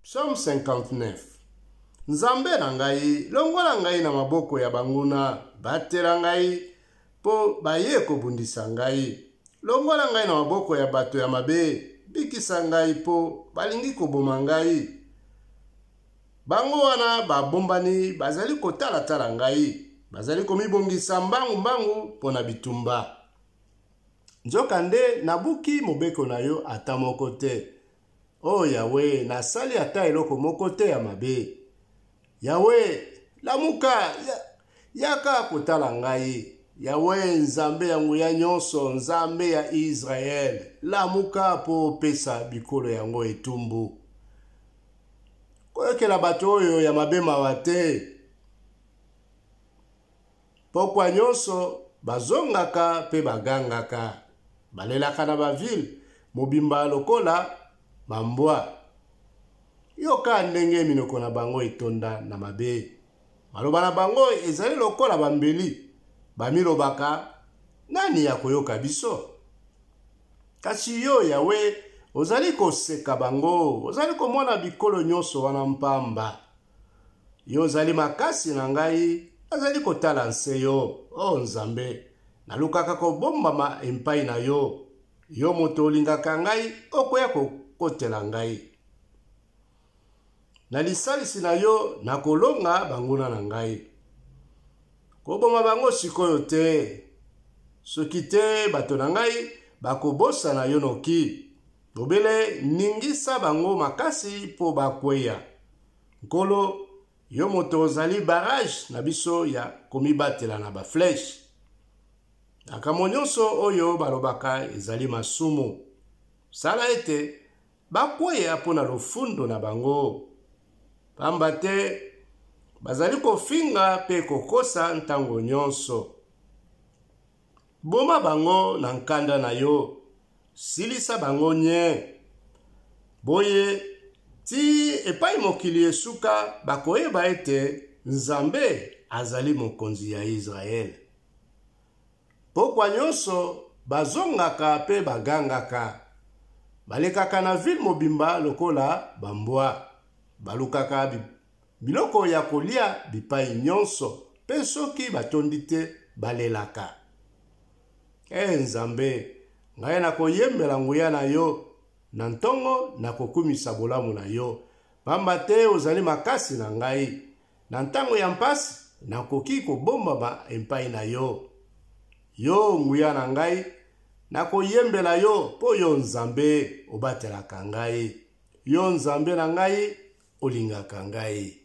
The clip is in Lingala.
Psaume 59. Nzambe na ngai, longola ngai na maboko ya banguna, batela ngai, po baye kobundisa ngai. Longola ngai na maboko ya bato ya mabe, bikisa ngai po balingi koboma ngai. Bango wana babombani, bazali kotala ngai, bazali komibongisa mbangu pona bitumba. Nzokande nabuki mobeko na yo ata moko te. Oh Yahweh, nasali ata eloko moko te ya mabe. Yahweh, lamuka, yaka kotala ngai. Yahweh, nzambe ya nguya nyonso, nzambe ya Israel, lamuka po pesa bikolo yango etumbu. Koyokela bato oyo ya mabe mawa te. Pokwa nyonso, bazongaka pe bagangaka. Balelaka na bavile, mobimba lokola bambwa. Yoka ndenge minoko na bango etonda na mabe. Maloba na bango ezali lokola bambeli. Bamilobaka, nani ya koyoka biso? Kasi yo Yahweh, ozali koseka bango, ozali komona bikolo nyonso wana mpamba. Yo ozali makasi na ngai, azali kotala nse yo, o Nzambe. Nalukaka kobombama empai na yo. Yo moto olingaka ngai, okoya kokotela ngai. Na lisalisi na yo, nakolonga banguna na ngai. Koboma bango sikoyo te. Soki te bato na ngai, bakobosa na yo noki. Bobele ningisa bango makasi po bakweya. Nkolo, yo moto ozali barrage na biso ya komibatela na ba flèche. Nakamo nyonso oyo balobaka ezali masumu. Sala ete bakweya pona lofundo na bango. Pamba te bazali kofinga pe kokosa ntango nyonso. Boma bango na nkanda na yo. Silisa bango nye. Boye ti epai mokili esuka bakoyeba ete Nzambe azali mokonzi ya Israel. Pokwa nyonso bazongaka pe bagangaka. Balekaka na ville mobimba lokola bambwa. Balukaka biloko ya kolia bipai nyonso. Pe soki batondi te balelaka. Nzambe, ngai nakoyembela nguya na yo. Na ntongo nakokumisa bolamu na yo. Pamba te ozali makasi na ngai. Na ntango ya mpasi nakoki kobombama empai na yo. Yo nguya na ngai, nakoyembela yo po yo Nzambe obatelaka ngai. Yo Nzambe na ngai, olingaka ngai.